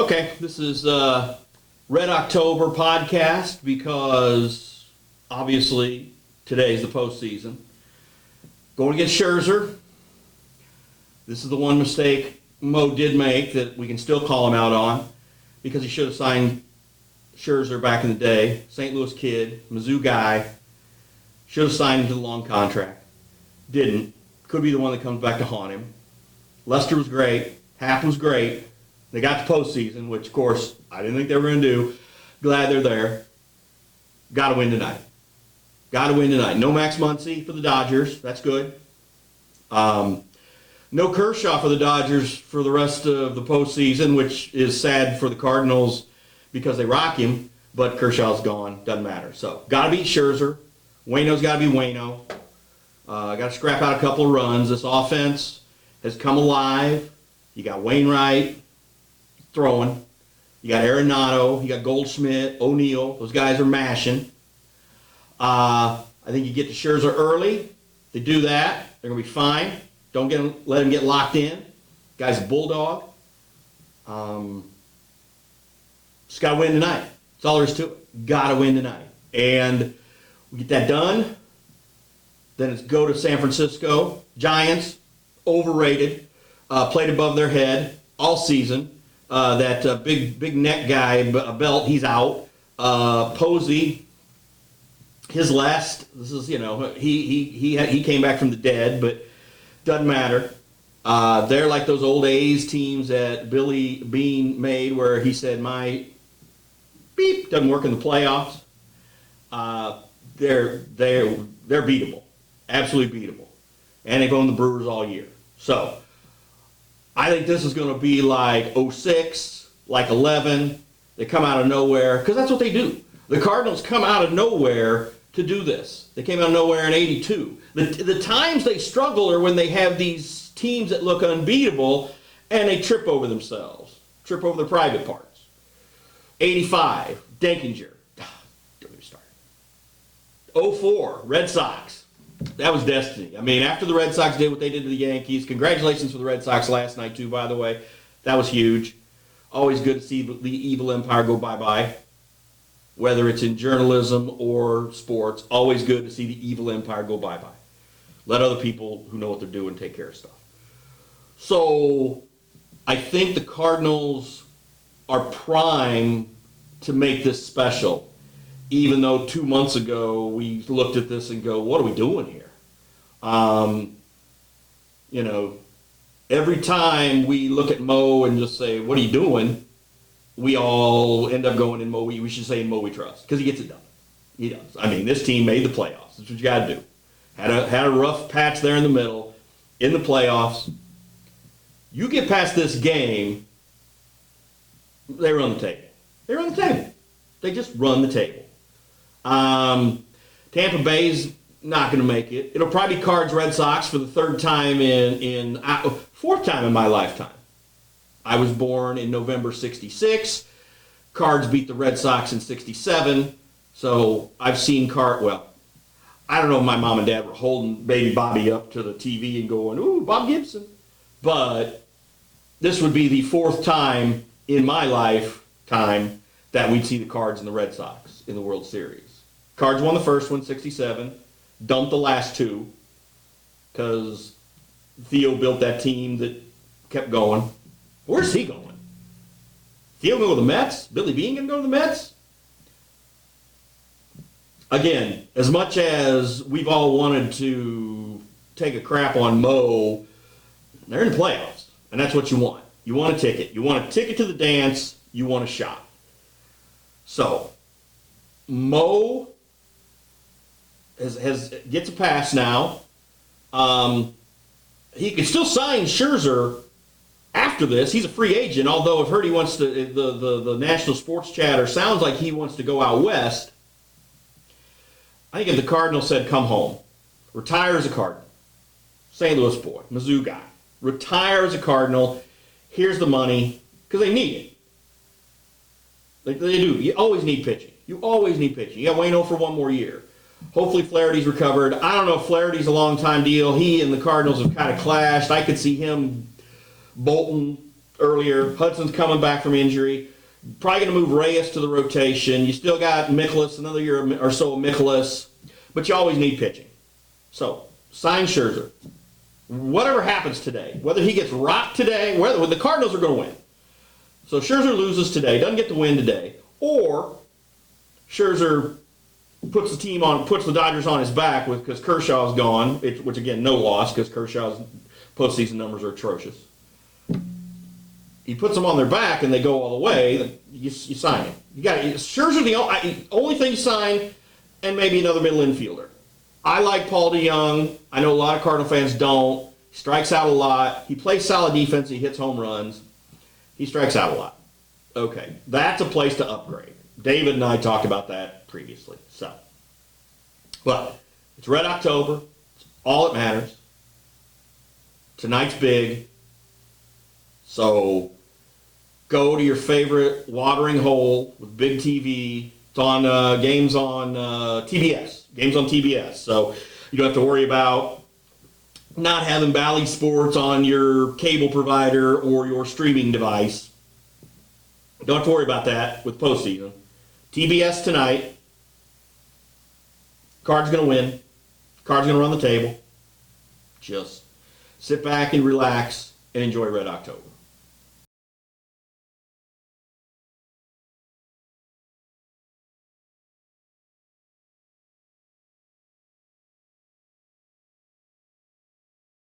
Okay, this is Red October podcast because obviously today's the postseason. Going against Scherzer. This is the one mistake Mo did make that we can still call him out on because he should have signed Scherzer back in the day. St. Louis kid, Mizzou guy. Should have signed him to the long contract. Didn't. Could be the one that comes back to haunt him. Lester was great. Happ was great. They got the postseason, which, of course, I didn't think they were going to do. Glad they're there. Got to win tonight. Got to win tonight. No Max Muncy for the Dodgers. That's good. No Kershaw for the Dodgers for the rest of the postseason, which is sad for the Cardinals because they rock him, but Kershaw's gone. Doesn't matter. So, got to beat Scherzer. Waino's got to be Waino. Got to scrap out a couple of runs. This offense has come alive. You got Wainwright throwing. You got Arenado. You got Goldschmidt, O'Neill. Those guys are mashing. I think you get to Scherzer early. They do that. They're going to be fine. Don't let him get locked in. Guy's a bulldog. Just got to win tonight. That's all there is to it. Got to win tonight. And we get that done. Then it's go to San Francisco. Giants, overrated. Played above their head all season. That big neck guy, Belt, he's out. Posey, his last, this is, he came back from the dead, but doesn't matter. They're like those old A's teams that Billy Beane made where he said, my beep doesn't work in the playoffs. They're beatable. Absolutely beatable. And they've owned the Brewers all year. So, I think this is going to be like 06, like 11. They come out of nowhere, because that's what they do. The Cardinals come out of nowhere to do this. They came out of nowhere in 82. The times they struggle are when they have these teams that look unbeatable, and they trip over themselves, trip over their private parts. 85, Denkinger. Don't get me started. 04, Red Sox. That was destiny. I mean, after the Red Sox did what they did to the Yankees, congratulations for the Red Sox last night, too, by the way. That was huge. Always good to see the evil empire go bye-bye. Whether it's in journalism or sports, always good to see the evil empire go bye-bye. Let other people who know what they're doing take care of stuff. So, I think the Cardinals are primed to make this special. Even though 2 months ago we looked at this and go, what are we doing here? Every time we look at Mo and just say, what are you doing? We all end up going in Mo. We should say in Mo we trust because he gets it done. He does. I mean, this team made the playoffs. That's what you got to do. Had a rough patch there in the middle in the playoffs. You get past this game, they run the table. They run the table. They just run the table. Tampa Bay's not going to make it. It'll probably be Cards Red Sox for the third time fourth time in my lifetime. I was born in November 66. Cards beat the Red Sox in 67. So I've seen I don't know if my mom and dad were holding baby Bobby up to the TV and going, ooh, Bob Gibson. But this would be the fourth time in my lifetime that we'd see the Cards and the Red Sox in the World Series. Cards won the first one, 67. Dumped the last two because Theo built that team that kept going. Where's he going? Theo going to the Mets? Billy Beane going to go to the Mets? Again, as much as we've all wanted to take a crap on Mo, they're in the playoffs, and that's what you want. You want a ticket. You want a ticket to the dance. You want a shot. So, Mo gets a pass now. He can still sign Scherzer after this. He's a free agent, although I've heard he wants to, the national sports chatter sounds like he wants to go out west. I think if the Cardinals said, come home, retire as a Cardinal, St. Louis boy, Mizzou guy, retire as a Cardinal, here's the money, because they need it. They do. You always need pitching. You always need pitching. You got Waino for one more year. Hopefully Flaherty's recovered. I don't know if Flaherty's a long-time deal. He and the Cardinals have kind of clashed. I could see him bolting earlier, Hudson's coming back from injury. Probably going to move Reyes to the rotation. You still got Mikolas, another year or so of Mikolas, but you always need pitching. So, sign Scherzer. Whatever happens today, whether he gets rocked today, whether the Cardinals are going to win. So Scherzer loses today, doesn't get the win today, or Scherzer puts the Dodgers on his back because Kershaw's gone, which again, no loss because Kershaw's postseason numbers are atrocious. He puts them on their back and they go all the way. You sign him. Scherzer's the only thing you sign, and maybe another middle infielder. I like Paul DeYoung. I know a lot of Cardinal fans don't. He strikes out a lot. He plays solid defense. He hits home runs. He strikes out a lot. Okay, that's a place to upgrade. David and I talked about that previously. But it's Red October. It's all that matters. Tonight's big. So go to your favorite watering hole with big TV. It's on games on TBS. Games on TBS. So you don't have to worry about not having Bally Sports on your cable provider or your streaming device. Don't have to worry about that with postseason. TBS tonight. Card's going to win. Card's going to run the table. Just sit back and relax and enjoy Red October.